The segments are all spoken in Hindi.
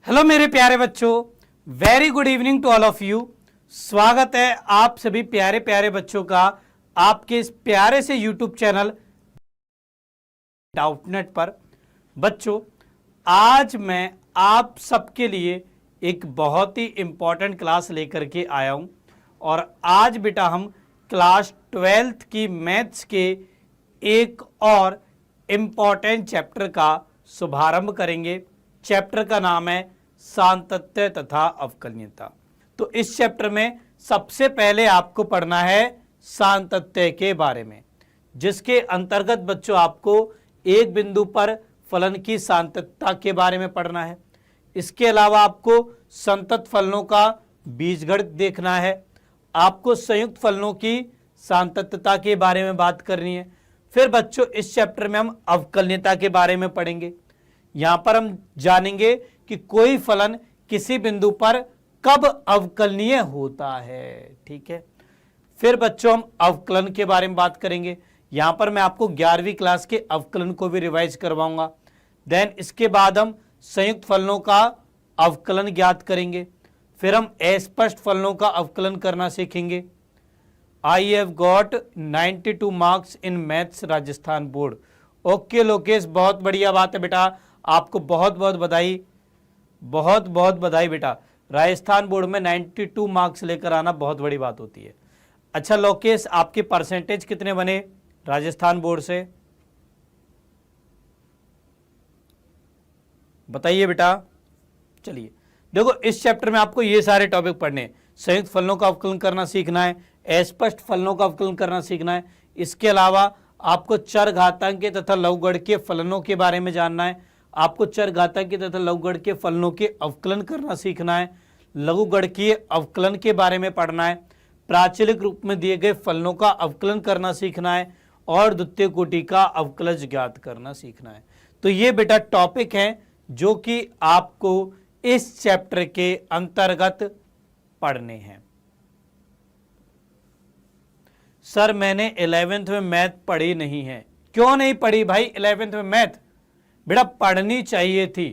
हेलो मेरे प्यारे बच्चों, very good evening to all of you. स्वागत है आप सभी प्यारे प्यारे बच्चों का आपके इस प्यारे से यूट्यूब चैनल डाउटनेट पर। बच्चों, आज मैं आप सबके लिए एक बहुत ही इंपॉर्टेंट क्लास लेकर के आया हूं और आज बेटा हम क्लास 12th की मैथ्स के एक और इम्पॉर्टेंट चैप्टर का शुभारंभ करेंगे। चैप्टर का नाम है सातत्य तथा अवकलनीयता। तो इस चैप्टर में सबसे पहले आपको पढ़ना है सातत्य के बारे में, जिसके अंतर्गत बच्चों आपको एक बिंदु पर फलन की सातत्यता के बारे में पढ़ना है। इसके अलावा आपको संतत फलनों का बीजगणित देखना है, आपको संयुक्त फलनों की सातत्यता के बारे में बात करनी है। फिर बच्चों इस चैप्टर में हम अवकलनीयता के बारे में पढ़ेंगे। यहां पर हम जानेंगे कि कोई फलन किसी बिंदु पर कब अवकलनीय होता है। ठीक है, फिर बच्चों हम अवकलन के बारे में बात करेंगे। यहां पर मैं आपको 11वीं क्लास के अवकलन को भी रिवाइज करवाऊंगा। देन इसके बाद हम संयुक्त फलनों का अवकलन ज्ञात करेंगे। फिर हम अस्पष्ट फलनों का अवकलन करना सीखेंगे। I have got 92 marks in maths Rajasthan board. Okay Lokesh, बहुत बढ़िया बात है बेटा, आपको बहुत बहुत बधाई, बहुत बहुत बधाई बेटा। राजस्थान बोर्ड में 92 मार्क्स लेकर आना बहुत बड़ी बात होती है। अच्छा लोकेश, आपके परसेंटेज कितने बने राजस्थान बोर्ड से, बताइए बेटा। चलिए देखो, इस चैप्टर में आपको ये सारे टॉपिक पढ़ने हैं। संयुक्त फलनों का अवकलन करना सीखना है, अस्पष्ट फलनों का अवकलन करना सीखना है। इसके अलावा आपको चरघातांकीय तथा लघुगणकीय फलनों के बारे में जानना है। आपको चरघातांकीय तथा लघुगणकीय फलनों के अवकलन करना सीखना है। लघुगणकीय अवकलन के बारे में पढ़ना है। प्राचलिक रूप में दिए गए फलनों का अवकलन करना सीखना है और द्वितीय कोटि का अवकलज ज्ञात करना सीखना है। तो ये बेटा टॉपिक है जो कि आपको इस चैप्टर के अंतर्गत पढ़ने हैं। सर मैंने 11th में मैथ पढ़ी नहीं है। क्यों नहीं पढ़ी भाई 11th में मैथ? बेटा पढ़नी चाहिए थी।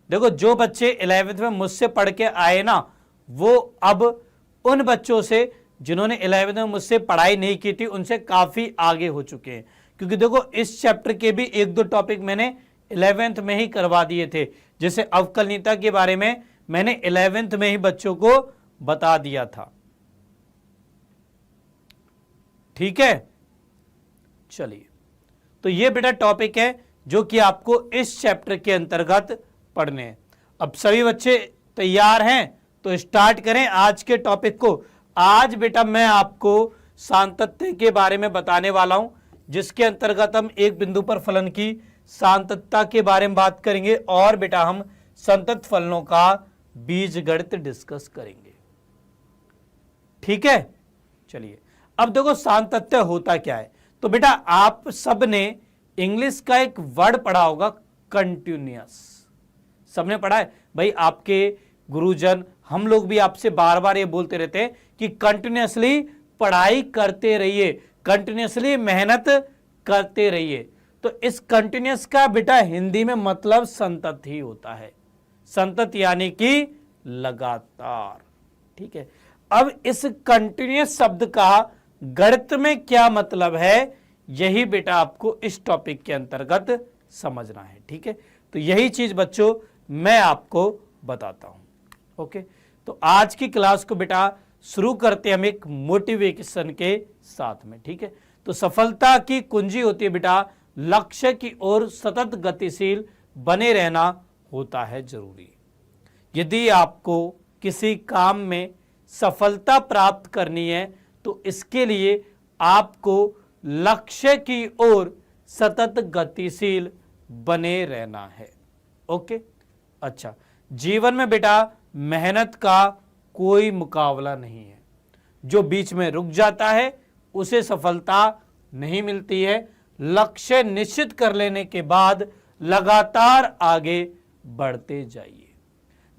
देखो, जो बच्चे 11th में मुझसे पढ़ के आए ना, वो अब उन बच्चों से जिन्होंने 11th में मुझसे पढ़ाई नहीं की थी उनसे काफी आगे हो चुके हैं। क्योंकि देखो, इस चैप्टर के भी एक दो टॉपिक मैंने 11th में ही करवा दिए थे। जैसे अवकलनीयता के बारे में मैंने 11th में ही बच्चों को बता दिया था। ठीक है, चलिए, तो ये बेटा टॉपिक है जो कि आपको इस चैप्टर के अंतर्गत पढ़ने हैं। अब सभी बच्चे तैयार हैं तो स्टार्ट करें आज के टॉपिक को। आज बेटा मैं आपको सातत्य के बारे में बताने वाला हूं, जिसके अंतर्गत हम एक बिंदु पर फलन की सातत्यता के बारे में बात करेंगे और बेटा हम संतत फलनों का बीजगणित डिस्कस करेंगे। ठीक है, चलिए अब देखो सातत्य होता क्या है। तो बेटा आप सब ने इंग्लिश का एक वर्ड पढ़ा होगा, कंटिन्यूअस। सबने पढ़ा है भाई, आपके गुरुजन, हम लोग भी आपसे बार बार ये बोलते रहते हैं कि कंटिन्यूअसली पढ़ाई करते रहिए, कंटिन्यूअसली मेहनत करते रहिए। तो इस कंटिन्यूअस का बेटा हिंदी में मतलब संतत ही होता है। संतत यानी कि लगातार। ठीक है, अब इस कंटिन्यूअस शब्द का गणित में क्या मतलब है, यही बेटा आपको इस टॉपिक के अंतर्गत समझना है। ठीक है, तो यही चीज बच्चों मैं आपको बताता हूं। ओके, तो आज की क्लास को बेटा शुरू करते हम एक मोटिवेशन के साथ में। ठीक है, तो सफलता की कुंजी होती है बेटा लक्ष्य की ओर सतत गतिशील बने रहना होता है जरूरी। यदि आपको किसी काम में सफलता प्राप्त करनी है तो इसके लिए आपको लक्ष्य की ओर सतत गतिशील बने रहना है। ओके, अच्छा, जीवन में बेटा मेहनत का कोई मुकाबला नहीं है। जो बीच में रुक जाता है उसे सफलता नहीं मिलती है। लक्ष्य निश्चित कर लेने के बाद लगातार आगे बढ़ते जाइए।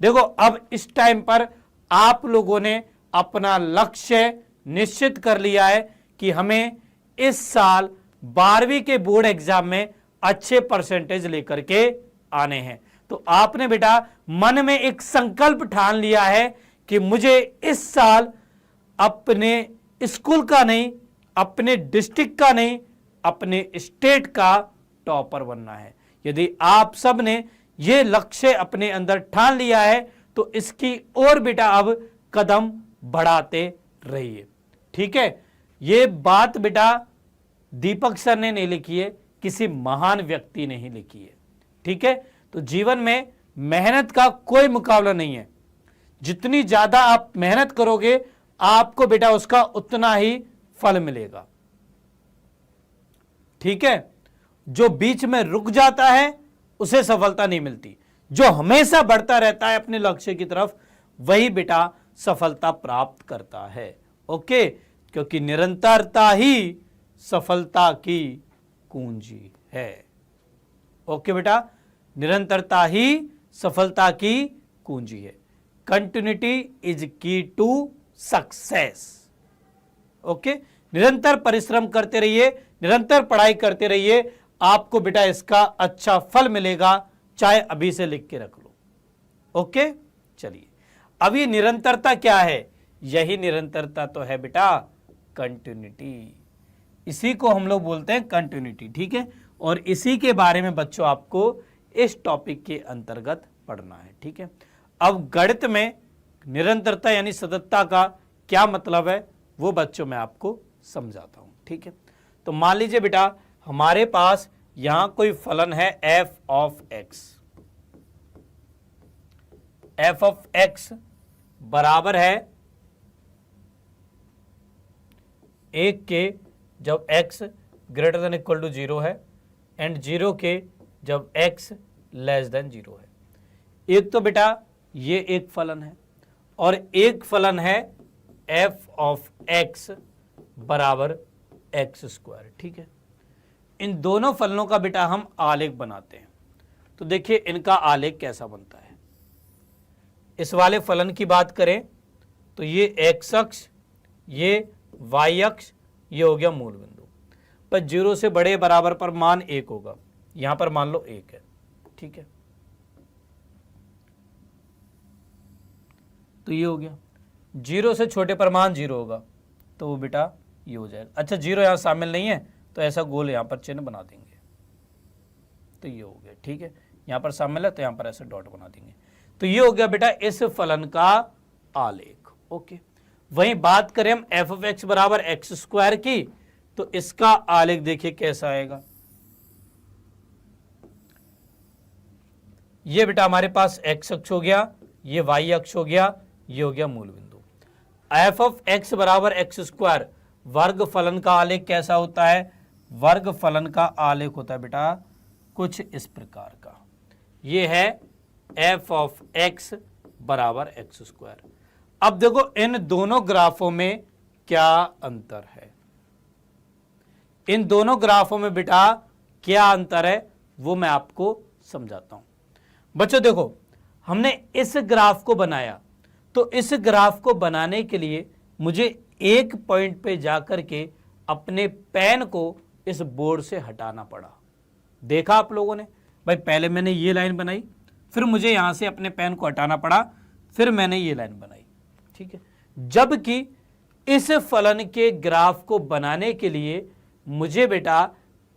देखो, अब इस टाइम पर आप लोगों ने अपना लक्ष्य निश्चित कर लिया है कि हमें इस साल 12वीं के बोर्ड एग्जाम में अच्छे परसेंटेज लेकर के आने हैं। तो आपने बेटा मन में एक संकल्प ठान लिया है कि मुझे इस साल अपने स्कूल का नहीं, अपने डिस्ट्रिक्ट का नहीं, अपने स्टेट का टॉपर बनना है। यदि आप सब ने यह लक्ष्य अपने अंदर ठान लिया है तो इसकी ओर बेटा अब कदम बढ़ाते रहिए। ठीक है, यह बात बेटा दीपक सर ने नहीं लिखी है, किसी महान व्यक्ति ने ही लिखी है। ठीक है, तो जीवन में मेहनत का कोई मुकाबला नहीं है। जितनी ज्यादा आप मेहनत करोगे आपको बेटा उसका उतना ही फल मिलेगा। ठीक है, जो बीच में रुक जाता है उसे सफलता नहीं मिलती, जो हमेशा बढ़ता रहता है अपने लक्ष्य की तरफ वही बेटा सफलता प्राप्त करता है। ओके, क्योंकि निरंतरता ही सफलता की कुंजी है। ओके बेटा, निरंतरता ही सफलता की कुंजी है। कंटिन्यूटी इज की टू सक्सेस। ओके, निरंतर परिश्रम करते रहिए, निरंतर पढ़ाई करते रहिए, आपको बेटा इसका अच्छा फल मिलेगा, चाहे अभी से लिख के रख लो। ओके, चलिए, अब ये निरंतरता क्या है? यही निरंतरता तो है बेटा कंटिन्यूटी। इसी को हम लोग बोलते हैं कंटिन्यूटी। ठीक है, और इसी के बारे में बच्चों आपको इस टॉपिक के अंतर्गत पढ़ना है। ठीक है, अब गणित में निरंतरता यानी सततता का क्या मतलब है वो बच्चों मैं आपको समझाता हूं। ठीक है, तो मान लीजिए बेटा हमारे पास यहां कोई फलन है f of x। f of x बराबर है 1 के जब x greater than equal to 0 है एंड 0 के जब x लेस देन 0 है। एक तो बेटा ये एक फलन है और एक फलन है f ऑफ x बराबर x स्क्वायर। ठीक है, इन दोनों फलनों का बेटा हम आलेख बनाते हैं। तो देखिए इनका आलेख कैसा बनता है। इस वाले फलन की बात करें तो ये x अक्ष, ये y अक्ष, ये हो गया मूल बिंदु। पर 0 से बड़े बराबर पर मान 1 होगा, यहां पर मान लो 1 है। ठीक है, तो ये हो गया। 0 से छोटे पर मान 0 होगा तो वो बेटा ये हो जाएगा। अच्छा 0 यहां शामिल नहीं है तो ऐसा गोल यहां पर चिन्ह बना देंगे तो ये हो गया। ठीक है, यहां पर शामिल है तो यहां पर ऐसे डॉट बना देंगे। तो ये हो गया बेटा इस फलन का आलेख। ओके, वहीं बात करें हम f ऑफ x बराबर x स्क्वायर की तो इसका आलेख देखिए कैसा आएगा। ये बेटा हमारे पास x अक्ष हो गया, ये y अक्ष हो गया, ये हो गया मूल बिंदु। f ऑफ x बराबर x स्क्वायर वर्ग फलन का आलेख कैसा होता है? वर्ग फलन का आलेख होता है बेटा कुछ इस प्रकार का। ये है f ऑफ x बराबर x स्क्वायर। अब देखो इन दोनों ग्राफों में क्या अंतर है, इन दोनों ग्राफों में बेटा क्या अंतर है वो मैं आपको समझाता हूं। बच्चों देखो हमने इस ग्राफ को बनाया तो इस ग्राफ को बनाने के लिए मुझे एक पॉइंट पे जाकर के अपने पेन को इस बोर्ड से हटाना पड़ा। देखा आप लोगों ने भाई, पहले मैंने ये लाइन बनाई, फिर मुझे यहां से अपने पेन को हटाना पड़ा, फिर मैंने ये लाइन बनाई। ठीक है, जबकि इस फलन के ग्राफ को बनाने के लिए मुझे बेटा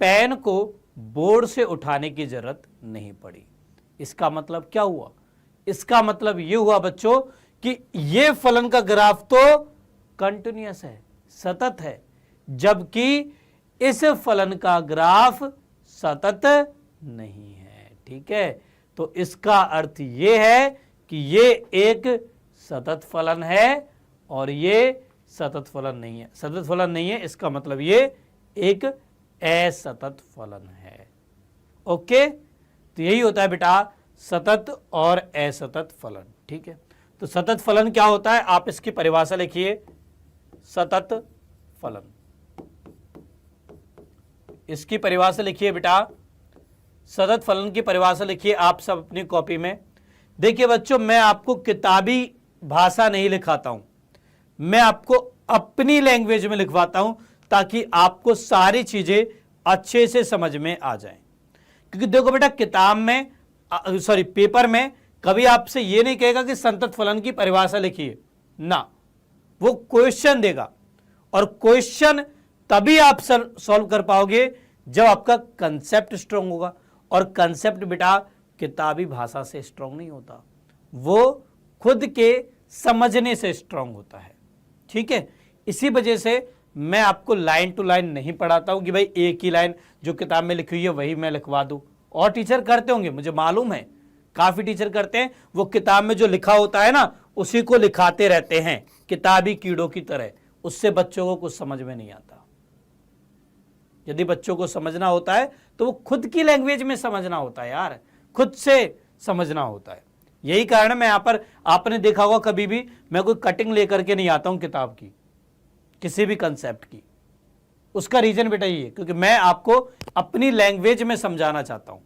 पेन को बोर्ड से उठाने की जरूरत नहीं पड़ी। इसका मतलब क्या हुआ? इसका मतलब यह हुआ बच्चों कि यह फलन का ग्राफ तो कंटिन्यूअस है, सतत है, जबकि इस फलन का ग्राफ सतत नहीं है। ठीक है, तो इसका अर्थ यह है कि यह एक सतत फलन है और यह सतत फलन नहीं है। सतत फलन नहीं है इसका मतलब यह एक असतत फलन है। ओके, तो यही होता है बेटा सतत और असतत फलन। ठीक है, तो सतत फलन क्या होता है आप इसकी परिभाषा लिखिए। सतत फलन, इसकी परिभाषा लिखिए बेटा, सतत फलन की परिभाषा लिखिए आप सब अपनी कॉपी में। देखिए बच्चों मैं आपको किताबी भाषा नहीं लिखाता हूं, मैं आपको अपनी लैंग्वेज में लिखवाता हूं ताकि आपको सारी चीजें अच्छे से समझ में आ जाएं। क्योंकि देखो बेटा किताब में सॉरी पेपर में कभी आपसे ये नहीं कहेगा कि संतत फलन की परिभाषा लिखिए ना, वो क्वेश्चन देगा, और क्वेश्चन तभी आप सॉल्व कर पाओगे जब आपका कंसेप्ट स्ट्रांग होगा, और कंसेप्ट बेटा किताबी भाषा से स्ट्रांग नहीं होता, वो खुद के समझने से स्ट्रांग होता है। ठीक है, इसी वजह से मैं आपको लाइन टू लाइन नहीं पढ़ाता हूं कि भाई एक ही लाइन जो किताब में लिखी हुई है वही मैं लिखवा दूं। और टीचर करते होंगे, मुझे मालूम है, काफी टीचर करते हैं, वो किताब में जो लिखा होता है ना उसी को लिखाते रहते हैं किताबी कीड़ों की तरह, उससे बच्चों को कुछ समझ में नहीं आता। यदि बच्चों को समझना होता है तो वो खुद की लैंग्वेज में समझना होता है यार, खुद से समझना होता है। यही कारण है मैं यहां पर, आपने देखा होगा कभी भी मैं कोई कटिंग लेकर के नहीं आता हूं किताब की, किसी भी कंसेप्ट की। उसका रीजन बेटा ये है क्योंकि मैं आपको अपनी लैंग्वेज में समझाना चाहता हूं।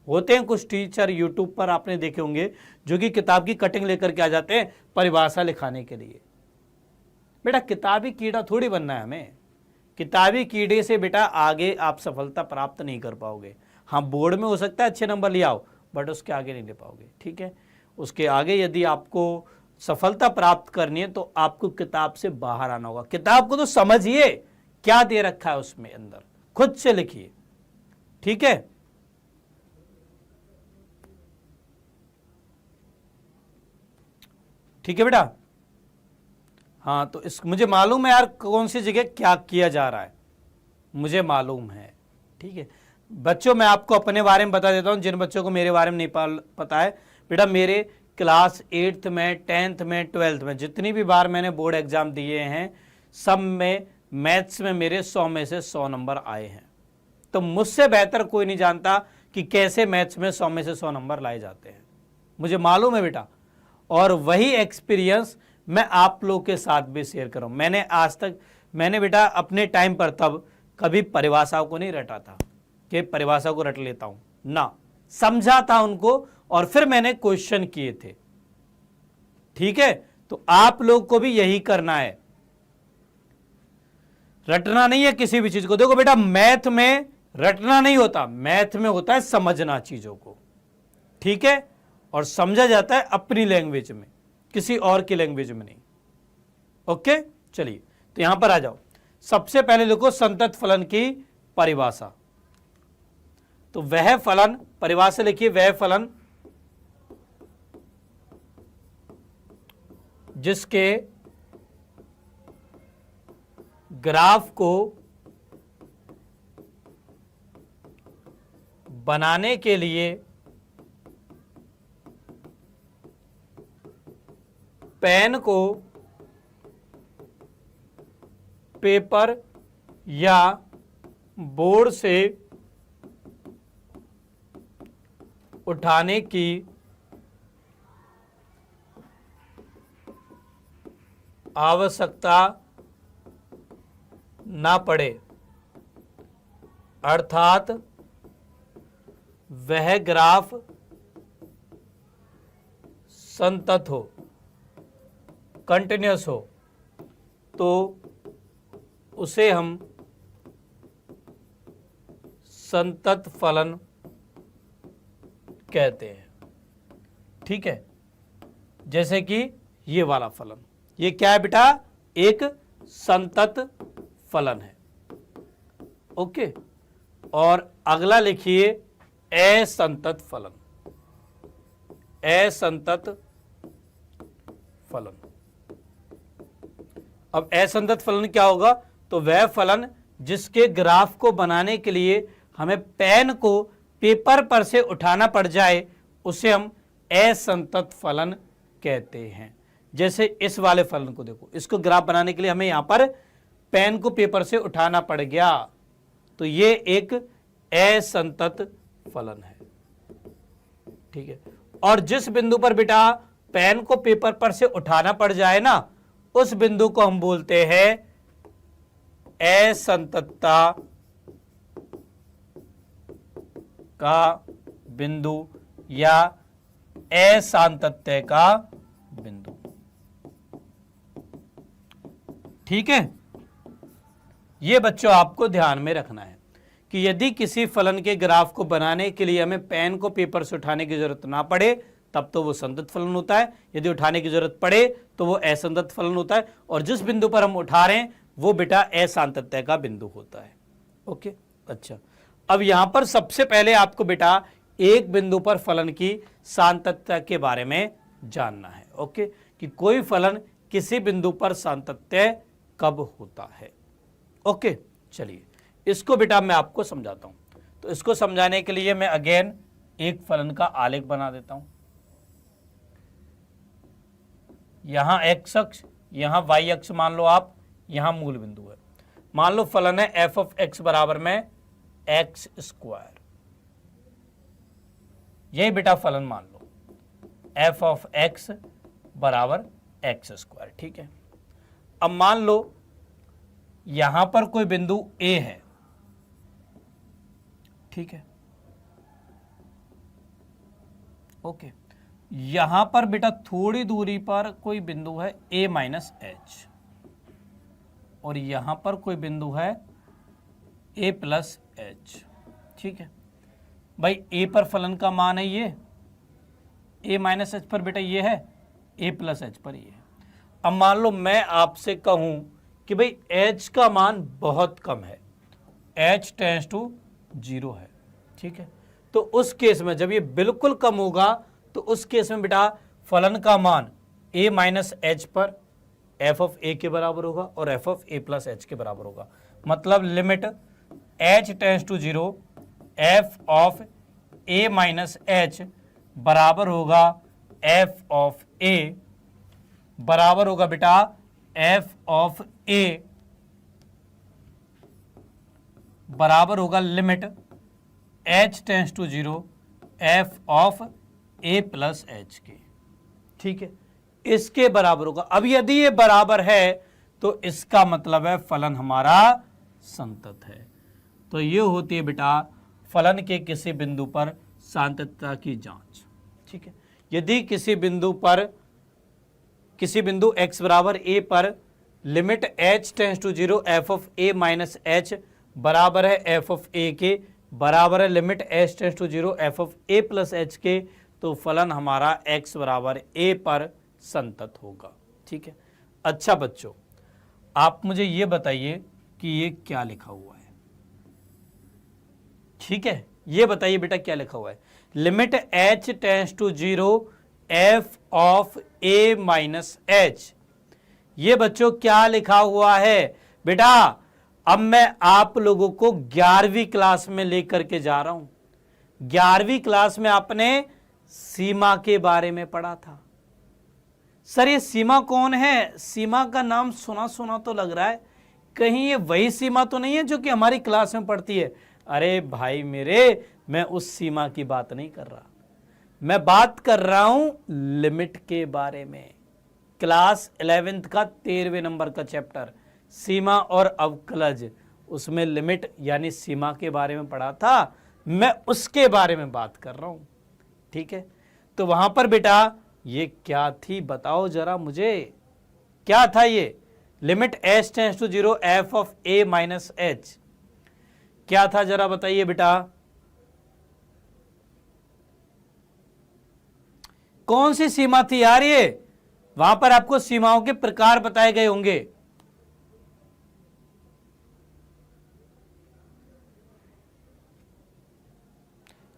होते हैं कुछ टीचर यूट्यूब पर आपने देखे होंगे जो कि किताब की कटिंग लेकर के आ जाते हैं परिभाषा लिखाने के लिए। बेटा किताबी कीड़ा थोड़ी बनना है हमें, किताबी कीड़े से बेटा आगे आप सफलता प्राप्त नहीं कर पाओगे। हाँ बोर्ड में हो सकता है अच्छे नंबर ले आओ, बट उसके आगे नहीं ले पाओगे। ठीक है, उसके आगे यदि आपको सफलता प्राप्त करनी है तो आपको किताब से बाहर आना होगा। किताब को तो समझिए क्या दे रखा है उसमें अंदर, खुद से लिखिए। ठीक है, ठीक है बेटा। हाँ तो इस मुझे मालूम है यार कौन सी जगह क्या किया जा रहा है, मुझे मालूम है। ठीक है बच्चों, मैं आपको अपने बारे में बता देता हूं जिन बच्चों को मेरे बारे में नहीं पता है। बेटा मेरे क्लास 8th में, 10th में, 12th में जितनी भी बार मैंने बोर्ड एग्जाम दिए हैं सब में मैथ्स में मेरे 100 में से 100 नंबर आए हैं। तो मुझसे बेहतर कोई नहीं जानता कि कैसे मैथ्स में 100 में से 100 नंबर लाए जाते हैं, मुझे मालूम है बेटा। और वही एक्सपीरियंस मैं आप लोग के साथ भी शेयर करूं। मैंने आज तक, मैंने बेटा अपने टाइम पर तब कभी परिभाषाओं को नहीं रटा था कि परिभाषा को रट लेता हूं ना, समझा था उनको और फिर मैंने क्वेश्चन किए थे। ठीक है, तो आप लोग को भी यही करना है, रटना नहीं है किसी भी चीज को। देखो बेटा मैथ में रटना नहीं होता, मैथ में होता है समझना चीजों को। ठीक है, और समझा जाता है अपनी लैंग्वेज में, किसी और की लैंग्वेज में नहीं। ओके चलिए तो यहां पर आ जाओ। सबसे पहले देखो संतत फलन की परिभाषा। तो वह फलन, परिभाषा लिखिए, वह फलन जिसके ग्राफ को बनाने के लिए पेन को पेपर या बोर्ड से उठाने की आवश्यकता ना पड़े, अर्थात वह ग्राफ संतत हो, कंटिन्यूअस हो, तो उसे हम संतत फलन कहते हैं। ठीक है, जैसे कि ये वाला फलन, ये क्या है बेटा, एक संतत फलन है। ओके, और अगला लिखिए असंतत फलन, असंतत फलन। अब असंतत फलन क्या होगा, तो वह फलन जिसके ग्राफ को बनाने के लिए हमें पेन को पेपर पर से उठाना पड़ जाए उसे हम असंतत फलन कहते हैं। जैसे इस वाले फलन को देखो, इसको ग्राफ बनाने के लिए हमें यहां पर पेन को पेपर से उठाना पड़ गया, तो ये एक असंतत फलन है। ठीक है, और जिस बिंदु पर बेटा पेन को पेपर पर से उठाना पड़ जाए ना, उस बिंदु को हम बोलते हैं असंततता का बिंदु या असांतत्य का बिंदु। ठीक है, यह बच्चों आपको ध्यान में रखना है कि यदि किसी फलन के ग्राफ को बनाने के लिए हमें पेन को पेपर से उठाने की जरूरत ना पड़े तब तो वो संतत फलन होता है, यदि उठाने की जरूरत पड़े तो वो असंतत फलन होता है, और जिस बिंदु पर हम उठा रहे हैं वो बेटा असांतत्य का बिंदु होता है। ओके, अच्छा, अब यहां पर सबसे पहले आपको बेटा एक बिंदु पर फलन की सांतत्य के बारे में जानना है। ओके, कि कोई फलन किसी बिंदु पर सांतत्य कब होता है। ओके, चलिए इसको बेटा मैं आपको समझाता हूं। तो इसको समझाने के लिए मैं अगेन एक फलन का आलेख बना देता हूं। यहां एक्स अक्ष, यहां वाई अक्ष मान लो आप, यहां मूल बिंदु है। मान लो फलन है एफ ऑफ एक्स बराबर में एक्स स्क्वायर, यही बेटा फलन मान लो एफ ऑफ एक्स बराबर एक्स स्क्वायर। ठीक है, अब मान लो यहां पर कोई बिंदु ए है। ठीक है, ओके, यहां पर बेटा थोड़ी दूरी पर कोई बिंदु है ए माइनस एच, और यहां पर कोई बिंदु है ए प्लस एच। ठीक है भाई, ए पर फलन का मान है ये, ए माइनस एच पर बेटा ये है, ए प्लस एच पर ये है। अब मान लो मैं आपसे कहूं कि भाई एच का मान बहुत कम है, एच टेंड्स टू 0 है। ठीक है, तो उस केस में जब ये बिल्कुल कम होगा तो उस केस में बेटा फलन का मान a माइनस एच पर एफ ऑफ ए के बराबर होगा और f of a plus h के बराबर होगा। मतलब limit h tends to 0 f of a minus h बराबर होगा एफ ऑफ ए, बराबर होगा बेटा एफ ऑफ ए, बराबर होगा limit h tends to 0 f of a plus h के। ठीक है, इसके बराबर होगा। अब यदि ये बराबर है तो इसका मतलब है फलन हमारा संतत है। तो ये होती है बेटा फलन के किसी बिंदु पर सांतत्य की जांच। ठीक है, यदि किसी बिंदु x बराबर a पर limit h tends to 0 f of a minus h बराबर है एफ ऑफ ए के, बराबर है limit h tends to 0 f of a plus h के, तो फलन हमारा x बराबर a पर संतत होगा। ठीक है, अच्छा बच्चों आप मुझे ये बताइए कि ये क्या लिखा हुआ है। ठीक है, ये बताइए बेटा क्या लिखा हुआ है। Limit h tends to 0 f of a minus h, ये बच्चों क्या लिखा हुआ है बेटा। अब मैं आप लोगों को 11वीं क्लास में लेकर के जा रहा हूं। 11वीं क्लास में आपने सीमा के बारे में पढ़ा था। सर ये सीमा कौन है? सीमा का नाम सुना सुना तो लग रहा है, कहीं ये वही सीमा तो नहीं है जो कि हमारी क्लास में पढ़ती है? अरे भाई मेरे, मैं उस सीमा की बात नहीं कर रहा, मैं बात कर रहा हूं लिमिट के बारे में। क्लास 11th का 13वें नंबर का चैप्टर सीमा और अवकलज, उसमें लिमिट यानी सीमा के बारे में पढ़ा था, मैं उसके बारे में बात कर रहा हूं। ठीक है, तो वहां पर बेटा ये क्या थी बताओ जरा मुझे, क्या था ये? Limit h tends to 0 f of a minus h, क्या था जरा बताइए बेटा? कौन सी सीमा थी यार ये? वहां पर आपको सीमाओं के प्रकार बताए गए होंगे।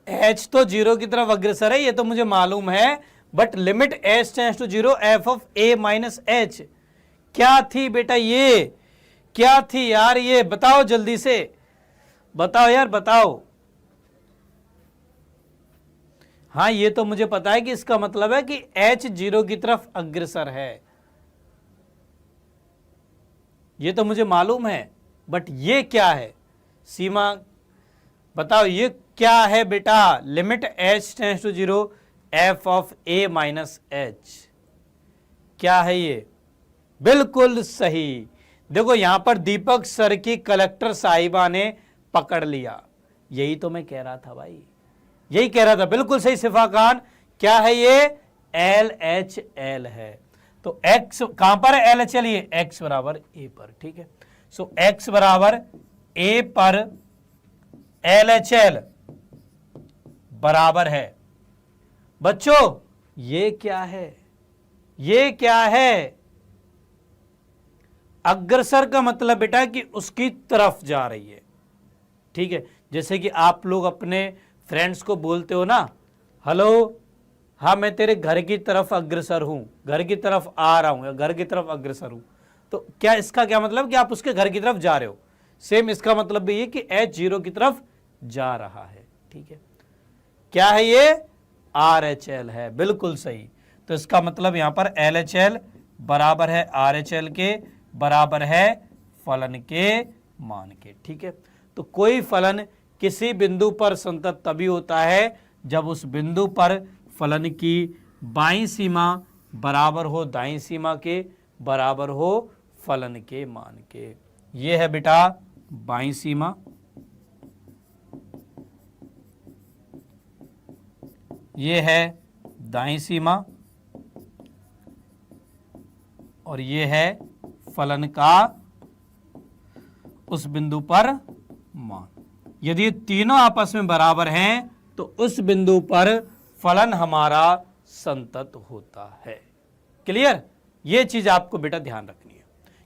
h तो 0 की तरफ अग्रसर है, ये तो मुझे मालूम है, but limit h tends to 0 f of a minus h क्या थी बेटा? ये क्या थी यार? ये बताओ जल्दी से, बताओ यार बताओ। हाँ ये तो मुझे पता है कि इसका मतलब है कि h 0 की तरफ अग्रसर है, ये तो मुझे मालूम है, बट ये क्या है सीमा? बताओ ये क्या है बेटा? Limit h tends to 0 f of a minus h, क्या है ये? बिल्कुल सही। देखो यहां पर दीपक सर की कलेक्टर साहिबा ने पकड़ लिया, यही तो मैं कह रहा था भाई, यही कह रहा था, बिल्कुल सही सिफा खान। क्या है ये? LHL है। तो x कहां पर है? LHL ये x बराबर a पर। ठीक है, सो x बराबर a पर LHL बराबर है। बच्चों ये क्या है, ये क्या है? अग्रसर का मतलब बेटा कि उसकी तरफ जा रही है। ठीक है, जैसे कि आप लोग अपने फ्रेंड्स को बोलते हो ना, हेलो, हाँ मैं तेरे घर की तरफ अग्रसर हूं, घर की तरफ आ रहा हूं या घर की तरफ अग्रसर हूं। तो क्या इसका क्या मतलब कि आप उसके घर की तरफ जा रहे हो। सेम इसका मतलब भी ये कि H0 की तरफ जा रहा है। ठीक है, क्या है ये? RHL है, बिल्कुल सही। तो इसका मतलब यहां पर LHL बराबर है RHL के, बराबर है फलन के मान के। ठीक है, तो कोई फलन किसी बिंदु पर संतत तभी होता है जब उस बिंदु पर फलन की बाईं सीमा बराबर हो दाईं सीमा के, बराबर हो फलन के मान के। ये है बेटा बाईं सीमा, ये है दाईं सीमा, और ये है फलन का उस बिंदु पर मान। यदि ये तीनों आपस में बराबर हैं तो उस बिंदु पर फलन हमारा संतत होता है। क्लियर? ये चीज आपको बेटा ध्यान रखनी है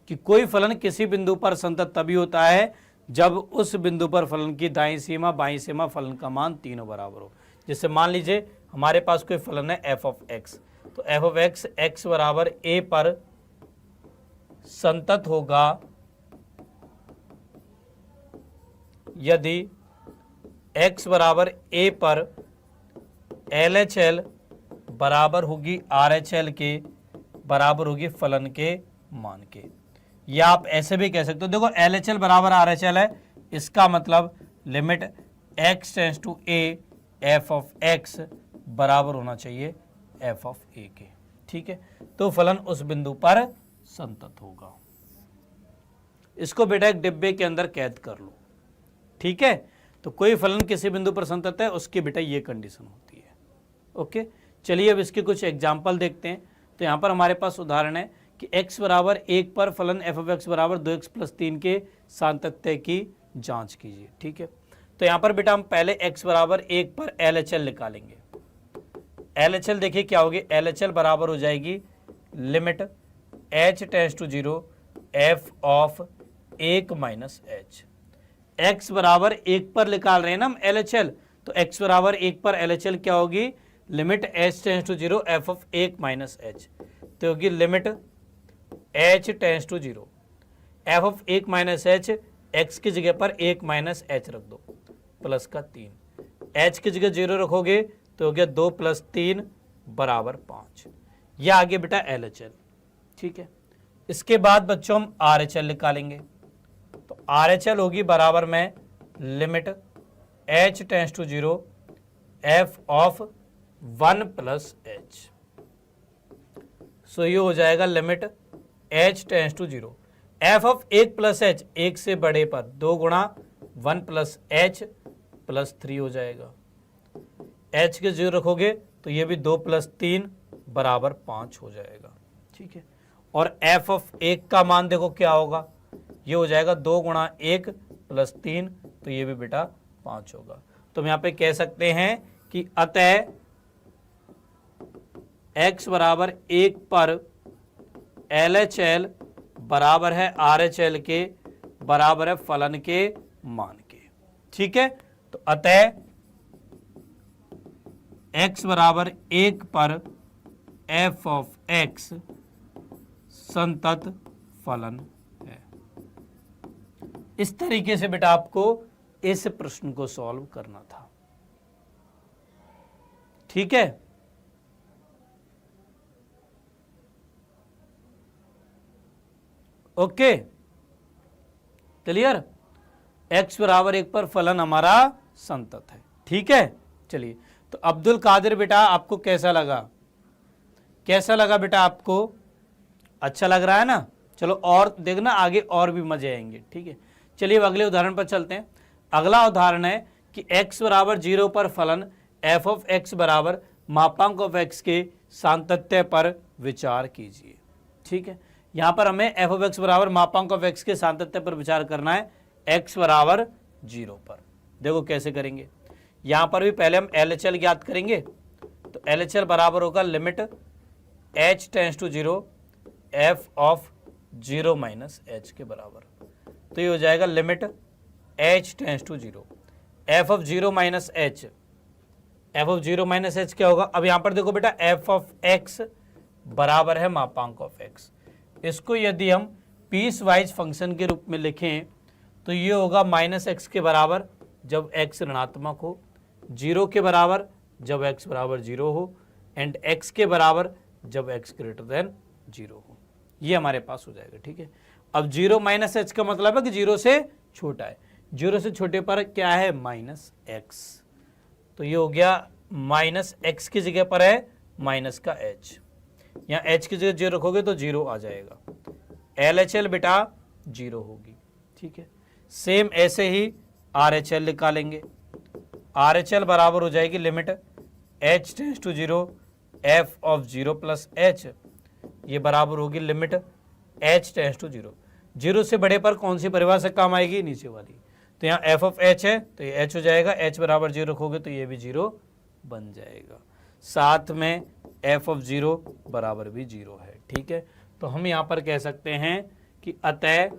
कि कोई फलन किसी बिंदु पर संतत तभी होता है जब उस बिंदु पर फलन की दाईं सीमा बाईं सीमा फलन का मान तीनों बराबर हो। जैसे मान लीजिए हमारे पास कोई फलन है f ऑफ x, तो f ऑफ x x बराबर a पर संतत होगा यदि x बराबर a पर LHL बराबर होगी RHL के, बराबर होगी फलन के मान के। या आप ऐसे भी कह सकते हो, देखो LHL बराबर RHL है, इसका मतलब limit x tends to a f of x बराबर होना चाहिए f ऑफ a के। ठीक है, तो फलन उस बिंदु पर संतत होगा। इसको बेटा एक डिब्बे के अंदर कैद कर लो। ठीक है, तो कोई फलन किसी बिंदु पर संतत है, उसकी बेटा ये कंडीशन होती है। ओके, चलिए अब इसके कुछ एग्जाम्पल देखते हैं। तो यहाँ पर हमारे पास उदाहरण है कि x बराबर 1 पर फलन f ऑफ x बराबर 2x प्लस 3 के सातत्य की जांच कीजिए। ठीक है, तो यहाँ पर बेटा हम पहले x बराबर 1 पर LHL निकालेंगे। LHL देखिए क्या होगी, LHL बराबर हो जाएगी limit h tends to 0 f of 1 minus h। x बराबर 1 पर निकाल रहे हैं ना हम LHL, तो x बराबर 1 पर LHL क्या होगी, limit h tends to 0 f of 1 minus h, तो होगी limit h tends to 0 f of 1 minus h, x की जगह पर 1 माइनस h रख दो, प्लस का 3, h की जगह 0 रखोगे तो हो गया 2 प्लस 3 बराबर 5। यह आगे बेटा LHL। ठीक है, इसके बाद बच्चों हम RHL निकालेंगे। तो RHL होगी बराबर में limit h tends to 0 f of 1 plus h। So ये हो जाएगा limit h tends to 0 f of 1 plus h, 1 से बड़े पर 2 गुणा 1 प्लस h प्लस 3 हो जाएगा। h के 0 रखोगे तो ये भी 2 प्लस 3 बराबर 5 हो जाएगा। ठीक है, और f ऑफ 1 का मान देखो क्या होगा, ये हो जाएगा 2 गुणा 1 प्लस 3, तो ये भी बेटा 5 होगा। तो हम यहाँ पे कह सकते हैं कि अतः x बराबर 1 पर LHL बराबर है RHL के, बराबर है फलन के मान के। ठीक है, तो अतः x बराबर 1 पर f ऑफ x संतत फलन है। इस तरीके से बेटा आपको इस प्रश्न को सॉल्व करना था। ठीक है, ओके, क्लियर? x बराबर 1 पर फलन हमारा संतत है। ठीक है, चलिए, तो अब्दुल कादिर बेटा आपको कैसा लगा, कैसा लगा बेटा आपको? अच्छा लग रहा है ना? चलो और देखना, आगे और भी मजे आएंगे। ठीक है, चलिए अब अगले उदाहरण पर चलते हैं। अगला उदाहरण है कि x बराबर 0 पर फलन f ऑफ x बराबर मापांक ऑफ x के सातत्य पर विचार कीजिए। ठीक है, यहाँ पर हमें f ऑफ x बराबर मापांक ऑफ x के सातत्य पर विचार करना है x बराबर 0 पर। देखो कैसे करेंगे, यहां पर भी पहले हम LHL ज्ञात करेंगे। तो LHL बराबर होगा limit h tends to 0 f of 0 minus h के बराबर। तो ये हो जाएगा limit h tends to 0 f of 0 minus h, f of 0 minus h क्या होगा। अब यहां पर देखो बेटा f ऑफ x बराबर है मापांक ऑफ x। इसको यदि हम पीस वाइज फंक्शन के रूप में लिखें तो ये होगा माइनस एक्स के बराबर जब x ऋणात्मक हो, 0 के बराबर जब x बराबर 0 हो, एंड x के बराबर जब x ग्रेटर देन 0 हो। ये हमारे पास हो जाएगा। ठीक है, अब 0 माइनस एच का मतलब है कि 0 से छोटा है, 0 से छोटे पर क्या है माइनस एक्स। तो ये हो गया माइनस एक्स की जगह पर है माइनस का h, यहाँ h की जगह 0 रखोगे तो 0 आ जाएगा। LHL बेटा 0 होगी। ठीक है, सेम ऐसे ही RHL निकालेंगे। RHL बराबर हो जाएगी limit h tends to 0 f of 0 plus h, ये बराबर होगी लिमिट h टेंड्स टू 0। 0 से बड़े पर कौन सी परिभाषा काम आएगी, नीचे वाली। तो यहाँ f ऑफ h है तो ये h हो जाएगा, h बराबर 0 रखोगे तो ये भी 0 बन जाएगा। साथ में f ऑफ 0 बराबर भी 0 है। ठीक है, तो हम यहाँ पर कह सकते हैं कि अतः